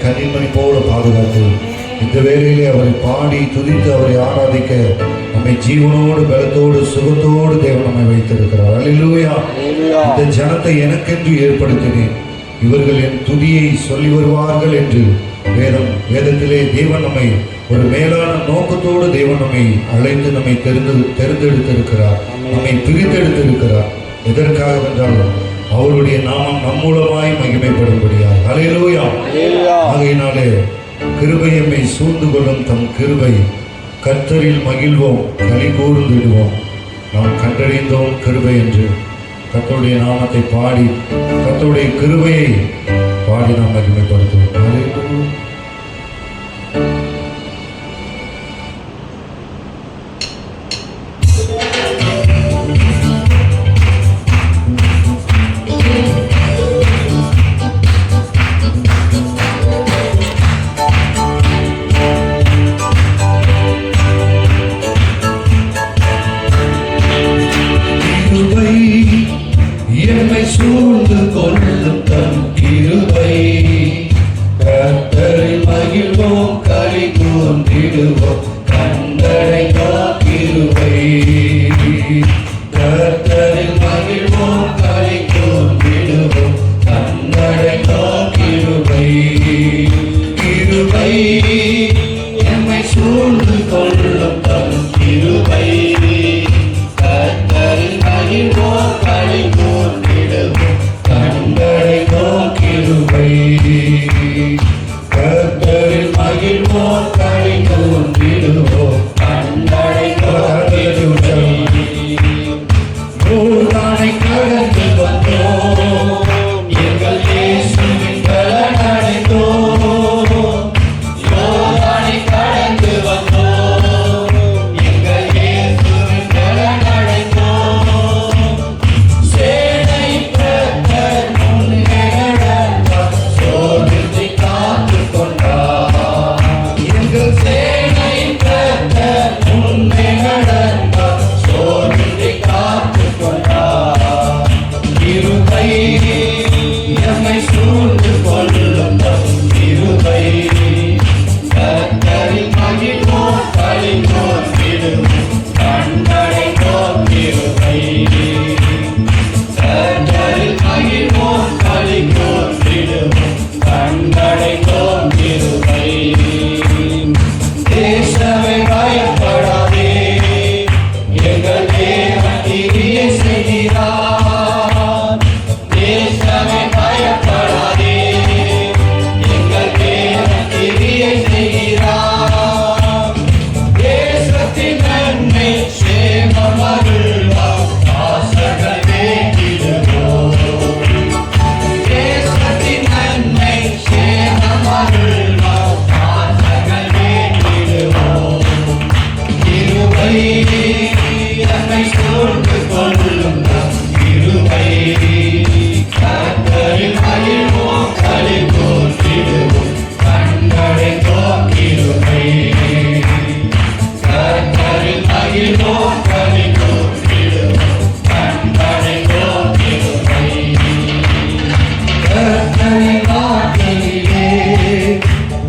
கன்னிமணி போல பாதுகாத்து இந்த வேளையிலே அவரை பாடி துதித்து அவரை ஆராதிக்க நம்மை ஜீவனோடு பலத்தோடு சுகத்தோடு தேவன் நம்மை வைத்திருக்கிறார். அல்லேலூயா. இந்த ஜனத்தை எனக்கென்று ஏற்படுத்தினேன், இவர்கள் என் துதியை சொல்லி வருவார்கள் என்று வேதத்திலே தேவன் நம்மை ஒரு மேலான நோக்கத்தோடு தேவன் நம்மை அழைத்து நம்மை தெரிந்தெடுத்திருக்கிறார், நம்மை பிரித்தெடுத்திருக்கிறார். எதற்காக என்றால் அவருடைய நாமம் நம் மூலமாய் மகிமைப்படும்படியாய். அல்லேலூயா. ஆகையினாலே கிருபை எம்மை சூழ்ந்து கொள்ளும் தம் கிருபை கர்த்தரில் மகிழ்வோம், களி கூர்ந்திடுவோம். நாம் கண்டறிந்தோம் கிருபை என்று கர்த்தருடைய நாமத்தை பாடி கர்த்தருடைய கிருபையை பாடி நாம் மகிமைப்படுத்துவோம். என்னை சூழ்ந்து கொள்ளும் தம் கிருபை கர்த்தரில் மகிழ்வோம், களி கூர்ந்திடுவோம். கண்டடைந்தோம் கிருபை, கர்த்தரில் மகிழ்வோம், களி கூர்ந்திடுவோம். கண்டடைந்தோம் கிருபை, கிருபை என்னை சூழ்ந்து கொள்ளும் தம் கிருபை கர்த்தரில் மகிழ்வோம், களி கூர்ந்திடுவோம். கண்டடைந்தோம் கிருபை, கர்த்தரில் மகிழ்வோம், களி கூர்ந்திடுவோம். கண்டடைந்தோம் கிருபை. யோர்தானை கடந்து வந்தோம், எங்கள் இயேசுவின் பலன் அடைந்தோம். யோர்தானை கடந்து வந்தோம், எங்கள் இயேசுவின் பலன் அடைந்தோம். சேனை கர்த்தர் முன்னே நடந்தார், சோர்வின்றி காத்துக் கொண்டார். எங்கள் சேனை கர்த்தர் முன்னே நடந்தார், சோர்வின்றி காத்துக் கொண்டார். கிருபை எம்மை சூழ்ந்து கொள்ளும் தம் கிருபை கர்த்தரில் மகிழ்வோம், களி கூர்ந்திடுவோம். கண்டடைந்தோம் கிருபை, கர்த்தரில் மகிழ்வோம், களி கூர்ந்திடுவோம். கண்டடைந்தோம் கிருபை. தேசமே பயப்படாதே, எங்கள் தேவன் கிரியை செய்கிறார். தேசமே பயப்படாதே, எங்கள் தேவன் கிரியை செய்கிறார். தேசத்தின் நன்மை சேமம் அருள்வார், ஆசைகள் வேண்டிடுவோம். தேசத்தின் நன்மை சேமம் அருள்வார், ஆசைகள் வேண்டிடுவோம். கிருபை என்னை சூழ்ந்து கொள்ளும் தம் கிருபை கர்த்தரில் மகிழ்வோம், களி கூர்ந்திடுவோம். கண்டடைந்தோம் கிருபை, கர்த்தரில் மகிழ்வோம், களி கூர்ந்திடுவோம். கண்டடைந்தோம் கிருபை. கர்த்தரின் நாட்டிலே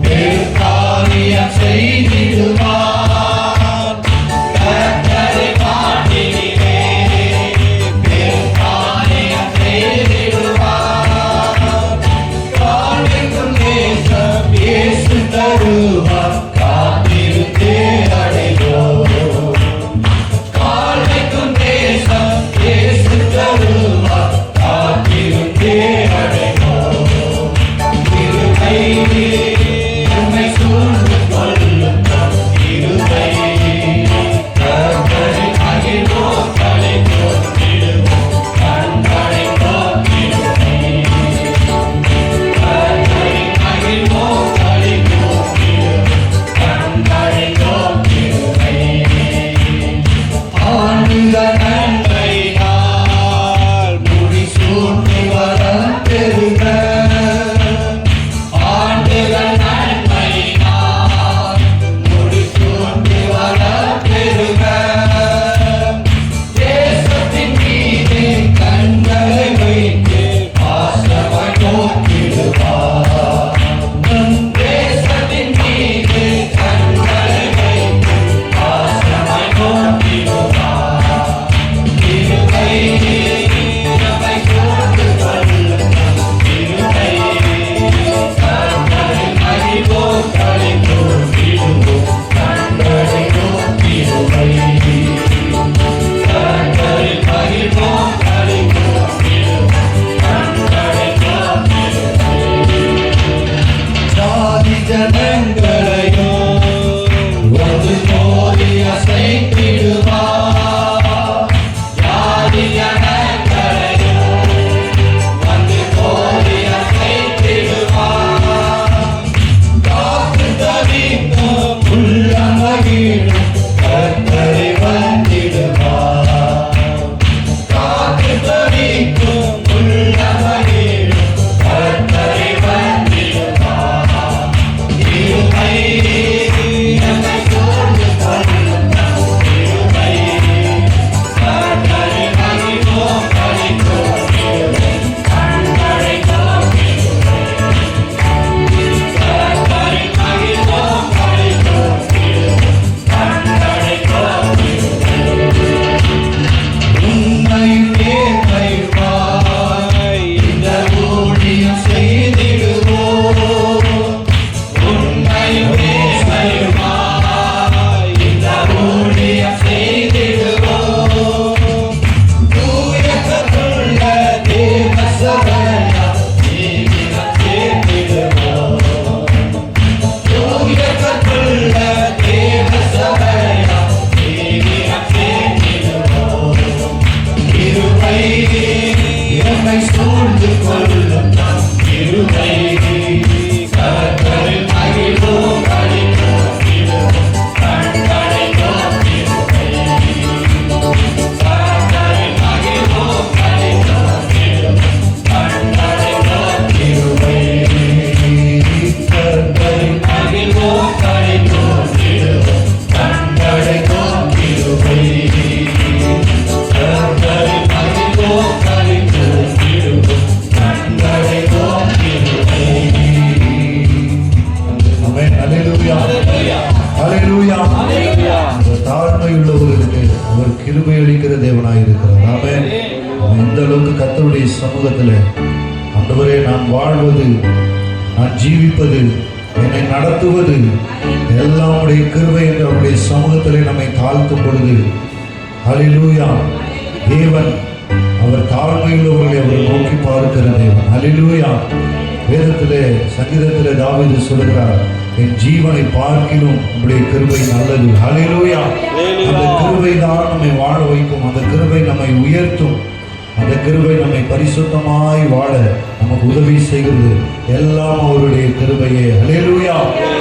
பெருங்காரியம் செய்திடுவார். கர்த்தரின் நாட்டிலே பெருங்காரியம் செய்திடுவார். காண்பிக்கும் தேசம் இயேசு தருவார், காத்திருந்தே அடைவோம். காண்பிக்கும் தேசம் இயேசு தருவார், காத்திருந்தே அடைவோம். கிருபை நம்மை சூழ்ந்து கொள்ளும் தம் கிருபை கர்த்தரில் மகிழ்வோம், களி கூர்ந்திடுவோம். கண்டடைந்தோம் கிருபை, கர்த்தரில் மகிழ்வோம், களி கூர்ந்திடுவோம். கண்டடைந்தோம் கிருபை. ஆண்டுகள் நன்மையினால் முடிசூட்டி வரம் பெறுக. ஆண்டுகள் நன்மையினால் முடிசூட்டி வரம் பெறுக. தேசத்தின் மீது கண்களை வைத்து பாசமாய் நோக்கிடுவார். நம் தேசத்தின் மீது கண்களை வைத்து பாசமாய் நோக்கிடுவார். கிருபை நம்மை சூழ்ந்து கொள்ளும் கிருபை. கர்த்தரை மகிழ்வோம், களி கூர்ந்திடுவோம், கண்களை நோக்கிடுவை. கர்த்தரை மகிழ்வோம், களி கூர்ந்திடுவோம், கண்களை நோக்கிடுவை. ஜாதி ஜனங்களையோ ஒரு கோரி அசைத்திடுவார். ஜாதி ஜனங்களையோ வந்து கோரி அசைத்திடுவார். காத்து தவிக்கும் உள்ளம் மகிழும் கர்த்தரை வந்திடுவார். காத்து தவிக்கும் உள்ளம் மகிழும் கர்த்தரை வந்திடுவார். கிருபை நம்மை சூழ்ந்து கொள்ளும் கிருபை. கர்த்தரை மகிழ்வோம், களி கூர்ந்திடுவோம், கண்களை நோக்கிடுவோம். கர்த்தரை மகிழ்வோம், களி கூர்ந்திடுவோம், கண்களை நோக்கிடுவோம். உண்மையும் நேர்மையுமாய் இந்த ஊழியம் செய்திடுவோம். உண்மையும் நேர்மையுமாய் இந்த ஊழியம் செய்திடுவோம். தூயகத்துள்ள தேவ சபையார் ஜீவியம் சேர்த்திடுவோம். தூயகத்துள்ள தேவ சபையார் ஜீவியம் சேர்த்திடுவோம். கிருபை நம்மை சூழ்ந்து கொள்ளும் நம் கிருபை. கர்த்தரை மகிழ்வோம், களி கூர்ந்திடுவோம், கண்களை நோக்கிடுவை. கர்த்தரை மகிழ்வோம், களி கூர்ந்திடுவோம், கண்களை நோக்கிடுவை. கர்த்தரை மகிழ்வோம், களி கூர்ந்திடுவோம், கண்களை நோக்கிடுவை. கர்த்தரை மகிழ்வோம், களி கூர்ந்திடுவோம், கண்களை நோக்கிடுவை. ஆமென். அல்லேலூயா. அல்லேலூயா. இந்த தாழ்மையுள்ளவர்களுக்கு அவர் கிருபை அளிக்கிற தேவனாய் இருக்கிறார். ஆமென். அவன் இந்த அளவுக்கு கர்த்தருடைய சமூகத்தில் ஆண்டவரே நான் வாழ்வது, நான் ஜீவிப்பது, என்னை நடத்துவது எல்லாம் உடைய கிருபை என்று அவருடைய சமூகத்திலே நம்மை தாழ்த்தும் பொழுது அல்லேலூயா, தேவன் அவர் தாழ்மையுள்ளவர்களை அவர் நோக்கி பார்க்கிற தேவன். அல்லேலூயா. வேதத்திலே சங்கீதத்திலே தாவீது சொல்கிறார், என் ஜீவனை பார்க்கிலும் உங்களுடைய கிருபை நல்லது. அல்லேலூயா. அந்த கிருபை தான் நம்மை வாழ வைக்கும். அந்த கிருபை நம்மை உயர்த்தும். அந்த கிருபை நம்மை பரிசுத்தமாய் வாழ நமக்கு உதவி செய்கிறது. எல்லாம் அவருடைய கிருபையே. அல்லேலூயா.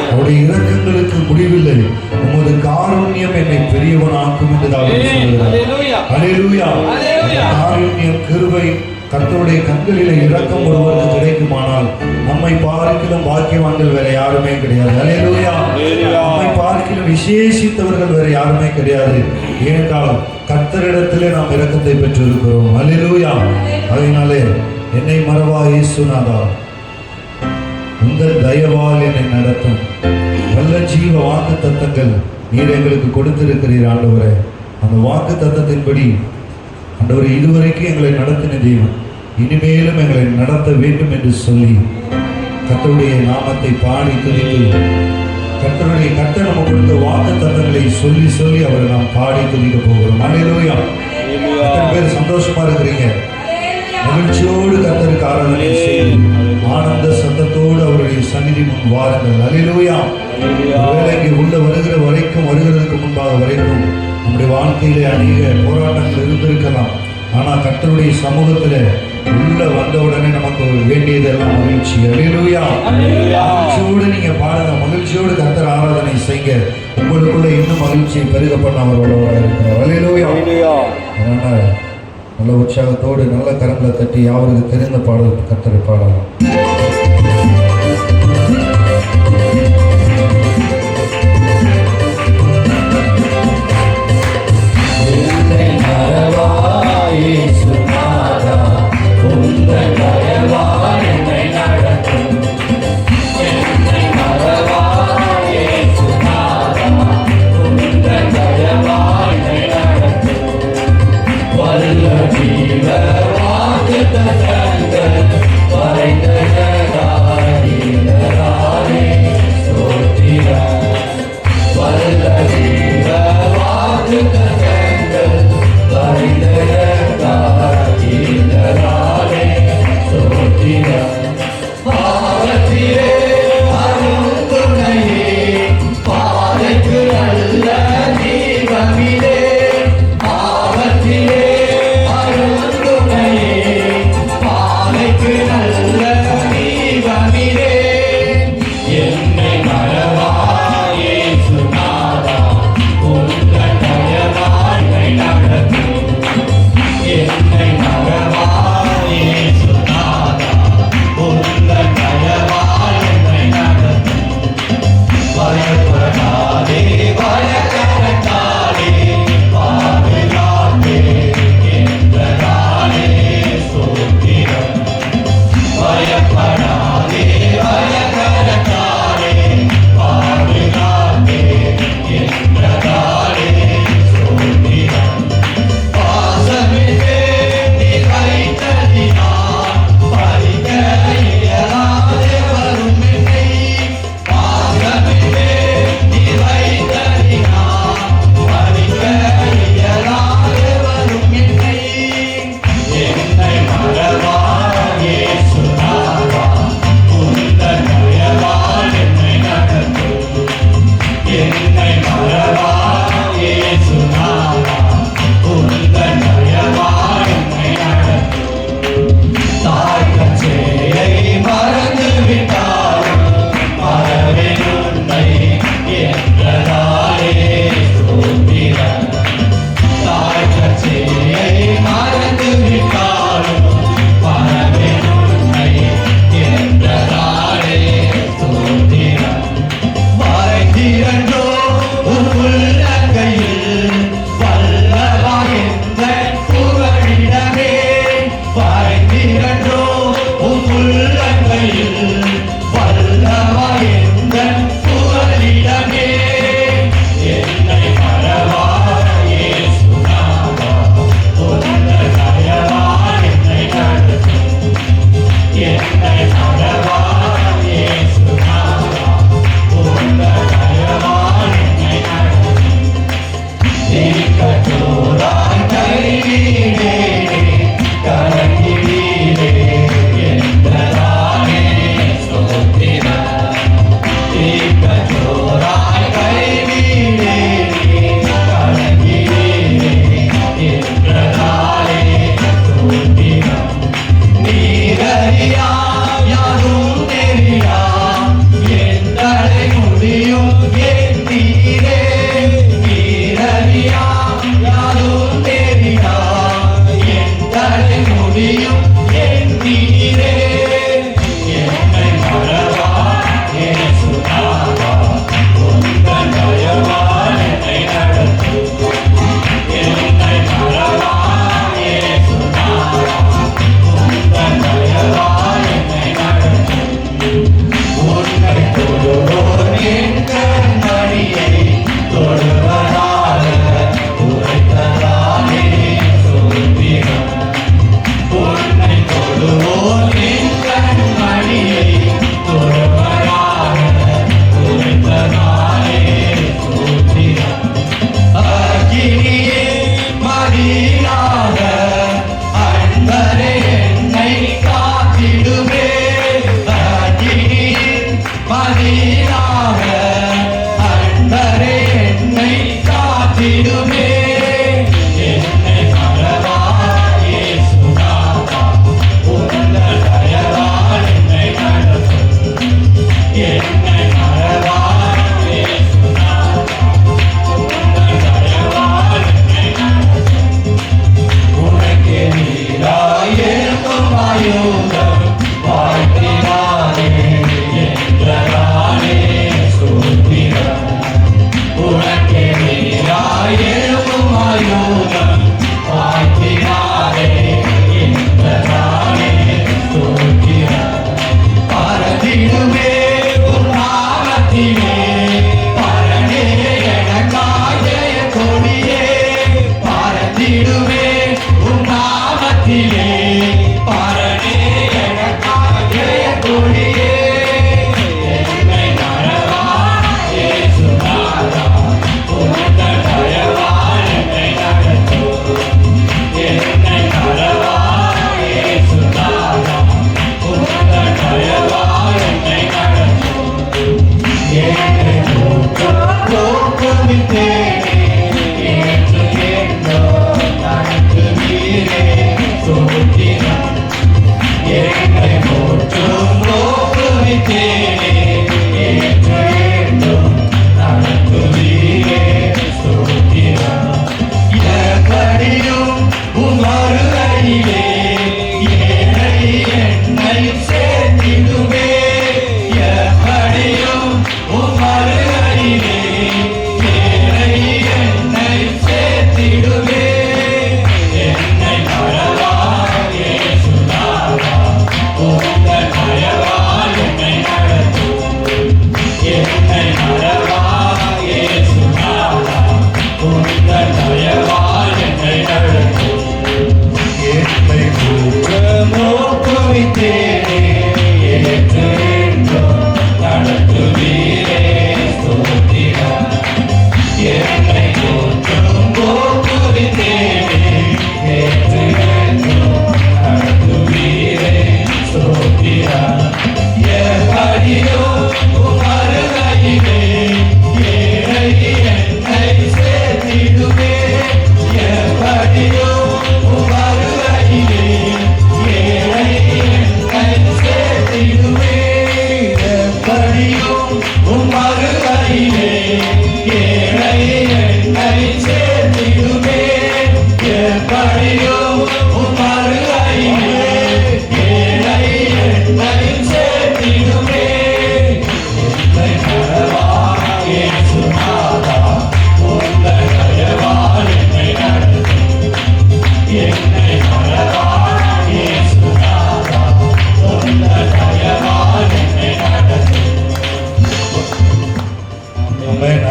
அவருடைய இரக்கங்களுக்கு முடிவில்லை. உமது காருண்யம் என்னை பெரியவனாக்கும் என்று தாவீது சொல்கிறார். அல்லேலூயா. அந்த காருண்யம், கிருபை கர்த்தருடைய கண்களிலே இரக்கம் ஒருவருக்கு கிடைக்குமானால் நம்மை பார்க்கிலும் பாக்கியவான்கள் வேற யாருமே கிடையாது. அல்லேலூயா. நம்மை பார்க்கிலும் விசேஷித்தவர்கள் வேற யாருமே கிடையாது. ஏனென்றால் கர்த்தரிடத்திலே நாம் இரக்கத்தை பெற்றிருக்கிறோம். அல்லேலூயா. அதனாலே என்னை மறவா இயேசுநாதா, உங்கள் தயவால் என்னை நடத்தும். நல்ல ஜீவ வாக்கு தத்தங்கள் நீர் எங்களுக்கு கொடுத்திருக்கிறீர் ஆண்டவரே. அந்த வாக்கு தத்தத்தின்படி ஆண்டவரே இதுவரைக்கும் எங்களை நடத்தின தெய்வம் இனிமேலும் எங்களை நடத்த வேண்டும் என்று சொல்லி கர்த்தருடைய நாமத்தை பாடி துதித்து கர்த்தர் நமக்கு கொடுத்த வாக்கு தத்தங்களை சொல்லி சொல்லி அவரை நாம் பாடி துதிக்க போகிறோம். அல்லேலூயா. எத்தனை பேர் சந்தோஷமா இருக்கிறீங்க? மகிழ்ச்சியோடு கர்த்தருக்கு ஆராதனை செய்து ஆனந்த சத்தத்தோடு அவருடைய சந்நிதி முன் வாருங்கள். அல்லேலூயா. ஒருவேளை இங்கே உள்ள வருகிறதுக்கு முன்பாக வரைக்கும் நம்முடைய வாழ்க்கையிலே அநேக போராட்டங்கள் இருந்திருக்கலாம். ஆனால் கர்த்தருடைய சமூகத்தில் உள்ள வந்தவுடனே நமக்கு வேண்டியதெல்லாம் மகிழ்ச்சி. அல்லேலூயா. மகிழ்ச்சியோடு நீங்க பாருங்க, மகிழ்ச்சியோடு கர்த்தர் ஆராதனை செய்யுங்க. உங்களுக்குள்ள இன்னும் மகிழ்ச்சியை பெருக பண்ண அவர் உள்ளவராக இருக்கிறார். அல்லேலூயா. அதனால நல்ல உற்சாகத்தோடு நல்ல கரங்களை தட்டி யாருக்கு தெரிந்த பாடல் கர்த்தரை பாடலாம். உங்கள் தயவால் என்னை நடத்தும். பயங்கரத்தாலே பாதுகாத்தே என்றதாலே சோதிடம் பாசமிட்டே நீ வைத்ததினால் பறிக்க இயலாதே வரும் என்னை பாசமிட்டே நீ வைத்ததினால் பறிக்க இயலாதே வரும் என்னை என்னை மறவாதே சுனாவா உந்த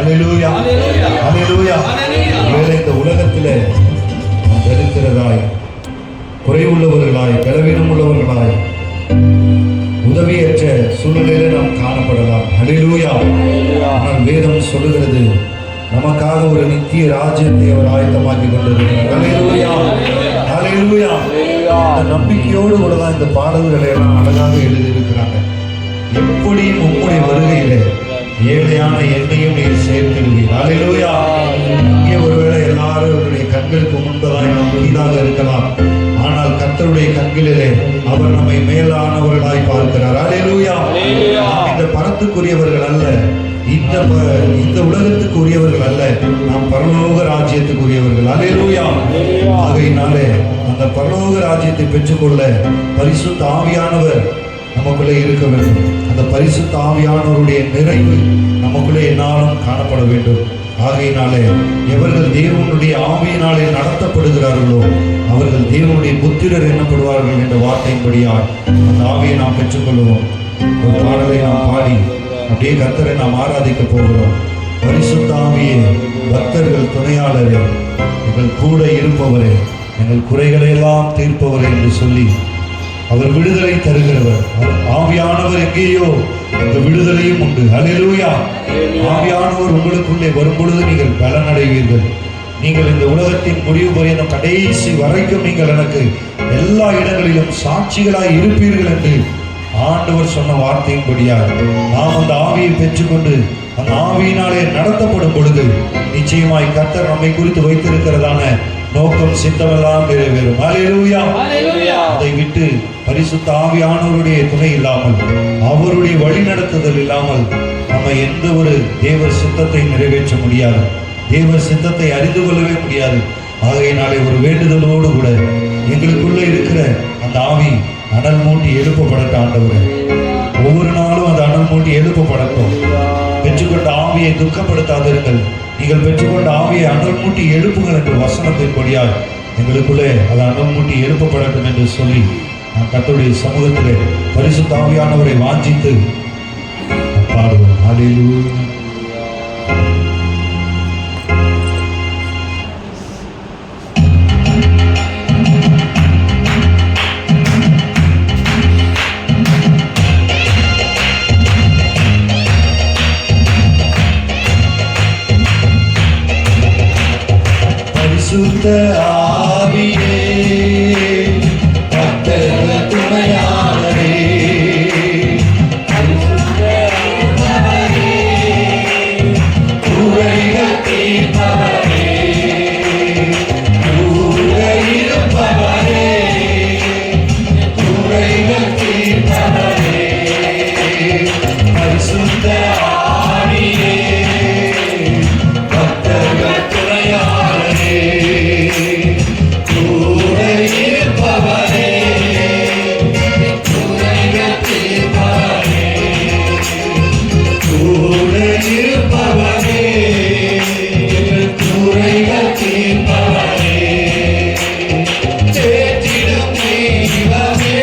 அல்லேலூயா, அல்லேலூயா, அல்லேலூயா. அல்லேலூயா. ஒருவேளை இந்த உலகத்திலே நாம் தரித்திரராய், குறைவுள்ளவர்களாய், பலவீனம் உள்ளவர்களாய், உதவியற்ற சூழ்நிலையிலே நாம் காணப்படலாம். அல்லேலூயா. ஆனால் வேதம் சொல்லுகிறது, நமக்காக ஒரு நித்திய ராஜ்யத்தை அவர் ஆயத்தமாக்கி கொண்டிருக்கிறார். அல்லேலூயா, அல்லேலூயா. இந்த நம்பிக்கையோடு கூட தான் இந்த பாடல்களை எல்லாம் அழகாக எழுதியிருக்கிறாங்க. எப்படியும் உம்முடைய வருகையிலே ஏழையான என்னையும் நீர் சேர்த்திடுவீர். அல்லேலூயா. இங்கே ஒருவேளை எல்லாருடைய கண்களுக்கு முன்பதாய் நாம் கீழாக இருக்கலாம். ஆனால் கர்த்தருடைய கண்களிலே அவர் நம்மை மேலானவர்களாய் பார்க்கிறார். அல்லேலூயா. நாம் இந்த பரத்துக்குரியவர்கள் அல்ல, இந்த உலகத்துக்கு உரியவர்கள் அல்ல, நாம் பரலோக ராஜ்யத்துக்குரியவர்கள். அல்லேலூயா. ஆகையினாலே அந்த பரலோக ராஜ்யத்தை பெற்றுக்கொள்ள பரிசுத்த ஆவியானவர் நமக்குள்ளே இருக்க வேண்டும். அந்த பரிசுத்த ஆவியானவருடைய நிறைவு நமக்குள்ளே என்னாலும் காணப்பட வேண்டும். ஆகையினாலே எவர்கள் தேவனுடைய ஆவியினாலே நடத்தப்படுகிறார்களோ அவர்கள் தேவனுடைய புத்திரர் எண்ணப்படுவார்கள் என்ற வார்த்தையின்படியால் அந்த ஆவியை நாம் பெற்றுக்கொள்வோம். ஒரு பாடலை நாம் பாடி அப்படியே கர்த்தரை நாம் ஆராதிக்க போகிறோம். பரிசுத்த ஆவியே, பக்தர்கள் துணையாளரே, எங்கள் கூட இருப்பவரே, எங்கள் குறைகளை எல்லாம் தீர்ப்பவரே என்று சொல்லி அவர் விடுதலை தருகிறவர். ஆவியானவர் எங்கேயோ அந்த விடுதலையும் உண்டு. அல்லேலூயா. ஆவியானவர் உங்களுக்குள்ளே வரும் பொழுது நீங்கள் பலனடைவீர்கள். நீங்கள் இந்த உலகத்தின் முடிவு பரியந்தம் கடைசி வரைக்கும் நீங்கள் எனக்கு எல்லா இடங்களிலும் சாட்சிகளாய் இருப்பீர்கள் என்று ஆண்டவர் சொன்ன வார்த்தையின்படியாக நாம் அந்த ஆவியை பெற்றுக்கொண்டு அந்த ஆவியினாலே நடத்தப்படும் பொழுது நிச்சயமாய் கர்த்தர் நம்மை குறித்து வைத்திருக்கிறதான நோக்கம் சித்தமெல்லாம் நிறைவேறும். அல்லேலூயா. அதை விட்டு பரிசுத்த ஆவியானவருடைய துணை இல்லாமல், அவருடைய வழிநடத்துதல் இல்லாமல் நம்ம எந்த ஒரு தேவ சித்தத்தை நிறைவேற்ற முடியாது. தேவ சித்தத்தை அறிந்து கொள்ளவே முடியாது. ஆகையினாலே ஒரு வேண்டுதலோடு கூட எங்களுக்குள்ளே இருக்கிற அந்த ஆவி அனல் மூட்டி எழுப்பப்படட்ட ஆண்டவரே, ஒவ்வொரு நாளும் அந்த அனல் மூட்டி எழுப்பப்படட்டும். பெற்றுக்கொண்ட ஆவியை துக்கப்படுத்தாதிருங்கள். நீங்கள் பெற்றுக்கொண்ட ஆவியை அனல் மூட்டி எழுப்புங்கள் என்று வசனத்தின்படியால் எங்களுக்குள்ளே அது அனல் மூட்டி எழுப்பப்படட்டும் என்று சொல்லி நான் கர்த்தருடைய சமூகத்திலே பரிசுத்த ஆவியானவரை வாஞ்சித்து பாடுவோம். அல்லேலூயா. பரிசுத்த ஆவியே, பக்தர்கள் துணையாளரே, குறைகள் தீர்ப்பவரே, கூட இருப்பவரே, குறைகள் தீர்ப்பவரே, பரிசுத்த ஆவியே, பக்தர்கள் துணையாளரே, கூட இருப்பவரே, குறைகள் தீர்ப்பவரே, கூட இருப்பவரே, எங்கள் குறைகள் தீர்ப்பவரே, தேற்றிடும் தெய்வமே,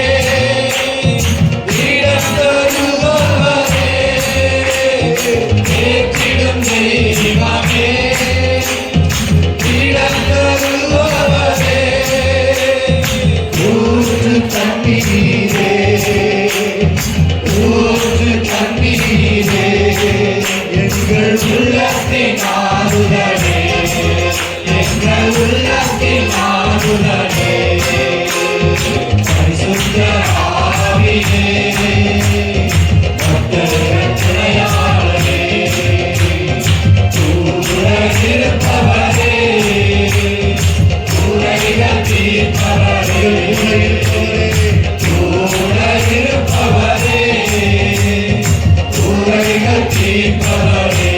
இடம் தருபவரே, தேற்றிடும் தெய்வமே, இடம் தருபவரே, ஊற்று தண்ணீரே, ஊற்று தண்ணீரே, எங்கள் உள்ளத்தின் ஆறுதலே, எங்கள் உள்ளத்தின் ஆறுதலே, பரிசுத்த ஆவியே, பக்தர்கள் துணையாளரே, கூட இருப்பவரே, குறைகள் தீர்ப்பவரே, கூட இருப்பவரே, குறைகள் தீர்ப்பவரே,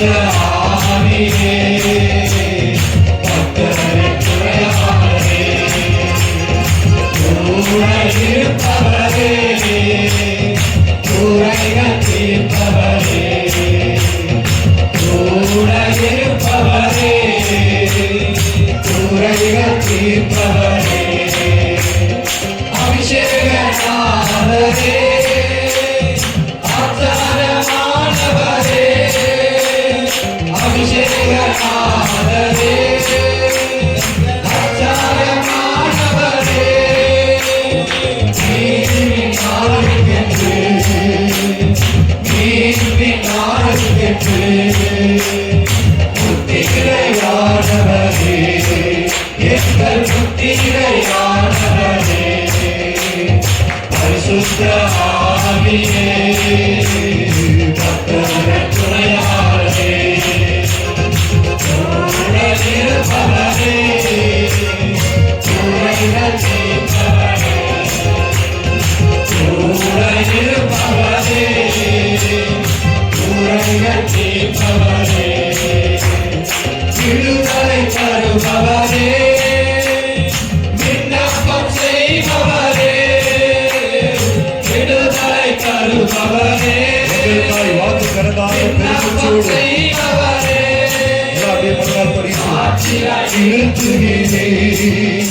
பரிசுத்த ஆவியே, பக்தரின் துணையாளரே, கூட இருப்பவரே, குறைகள் தீர்ப்பவரே, கூட இருப்பவரே, குறைகள் தீர்ப்பவரே, அபிஷேகநாதரே, ஆச்சாரமானவரே, அபிஷேகநாதரே, ஆச்சாரமானவரே, மீட்பின் நாளுக்கென்று, மீட்பின் நாளுக்கென்று, முத்திரையானவரே, எங்கள் முத்திரையானவரே, பரிசுத்த ஆவியே, பக்தரின் துணையாளரே, கூட இருப்பவரே, குறைகள் தீர்ப்பவரே, கூட இருப்பவரே, குறைகள் தீர்ப்பவரே, விடுதலை தருபவரே, விண்ணப்பம் செய்பவரே, விடுதலை தருபவரே, எங்களுக்காய் வாக்கு கடனாக விண்ணப்பம் பெருமூச்சோடு செய்பவரே, எல்லாருடைய மனதால் படித்து சாட்சியாய் நிறுத்துகிறேன்,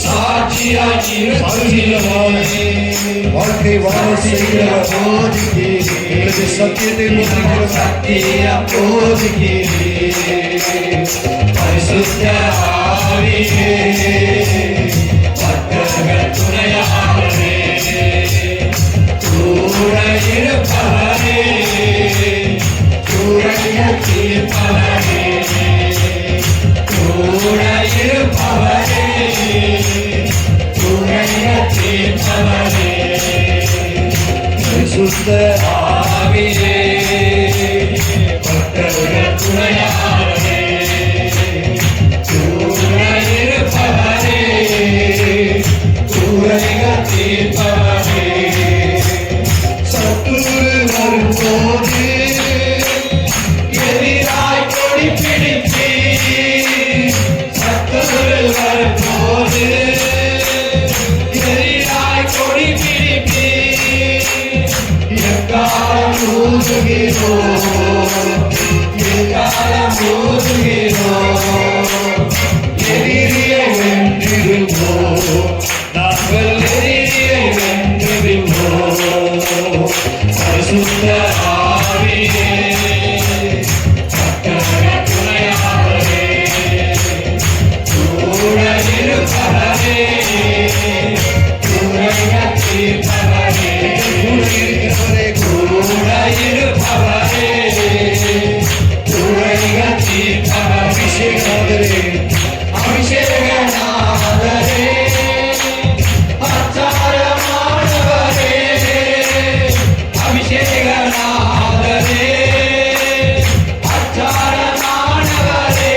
சாட்சியாய் நிறுத்துகிறேன், வாழ்க்கை வாழ செய்கிறவர் எங்களுக்கு சத்தியத்தை போதிக்கிறவர். சத்தியம் போதிக்கிறேன், பரிசுத்த ஆவியே, பக்தர்கள் துணையாளரே, கூட இருப்பவரே, குறைகள் தீர்ப்பவரே, கூட இருப்பவரே, குறைகள் தீர்ப்பவரே, பரிசுத்த ஆவியே, பக்தர்கள் துணையாளரே, கூட இருப்பவரே, குறைகள் தீர்ப்பவரே, சத்துரு வரும்போது எதிராய் கொடி பிடிப்பி, சத்துரு வரும்போது எதிராய் கொடி பிடிப்பி, எக்காலம் ஊதுகிறோம், எக்காலம் ஊதுகிறோம், எதிரியை வென்றிடுவோம், நாங்கள் எதிரியை வென்றிடுவோம், பரிசுத்த ஆவியே, பக்தரின் துணையாளரே, கூட இருப்பவரே, குறைகள் தீர்ப்பவரே, கூட இருக்கிறவரே கூட இருப்பவரே, குறைகள் தீர்ப்பவரே, அபிஷேகநாதரே, ஆச்சாரமானவரே, அபிஷேகநாதரே, ஆச்சாரமானவரே,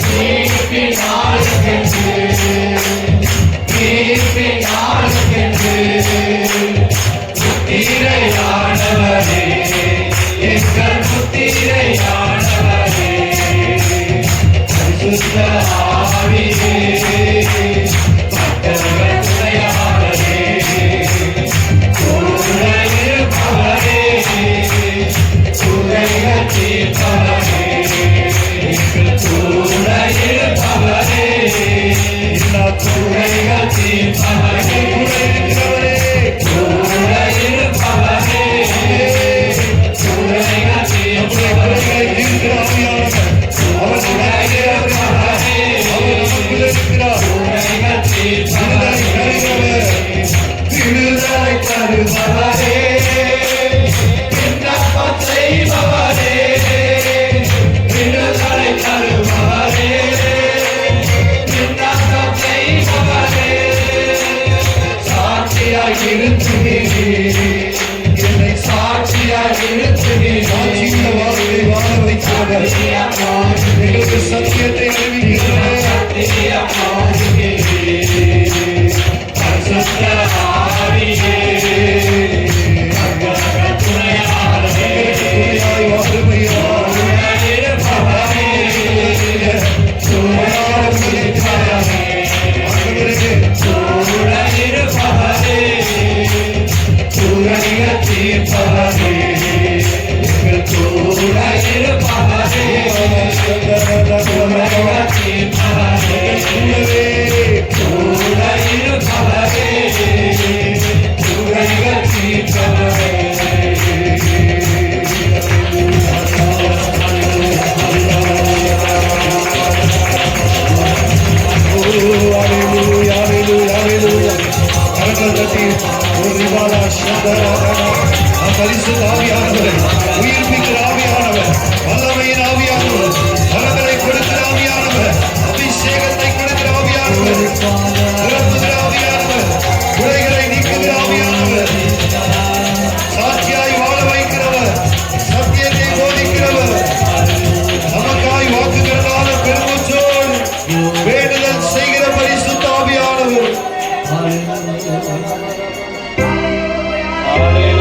மீட்பின் நாளுக்கென்று, மீட்பின் நாளுக்கென்று, முத்திரையானவரே, எங்கள் முத்திரையானவரே, பரிசுத்த ஆவியே, பக்தர்கள் துணையாளரே, கூட இருப்பவரே, குறைகள் தீர்ப்பவரே, கூட இருப்பவரே, குறைகள் தீர்ப்பவரே, கூட இருப்பவரே, குறைகள் தீர்ப்பவரே, விடுதலை தருபவரே, விண்ணப்பம் செய்பவரே, விடுதலை தருபவரே, விண்ணப்பம் செய்பவரே, சாட்சியாய் நிறுத்துகிறேன், என்னை சாட்சியாய் நிறுத்துகிறேன், சாட்சியுள்ள வாழ்வை வாழ வைக்கிறவர் எங்களுக்கு சத்தியத்தை அறிவிக்கிறவர். சத்தியம் போதிக்கிறேன், பரிசுத்த ஆவியே, பக்தர்கள் துணையாளரே, துணையாய் வாழும் கட்டி ஒரு ரிவாலா சந்தராகனா பரிசுத்த ஆவியானவரை உயிர்ப்பிக்கிற ஆவியானவர் வல்லமையின் ஆவியானவர் வரங்களை கொடுக்கிற ஆவியானவர் அபிஷேகத்தை கொடுக்கிற ஆவியானவர் நிரப்புகிற ஆவியானவர் குறைகளை நீக்குகிற ஆவியானவர் சாட்சியாய் வாழ வைக்கிறவர் சத்தியத்தை போதிக்கிறவர் நமக்காய் வாக்குகிறதால பெருமூச்சோடு வேண்டுதல் செய்கிற பரிசுத்த ஆவியானவர். Hallelujah.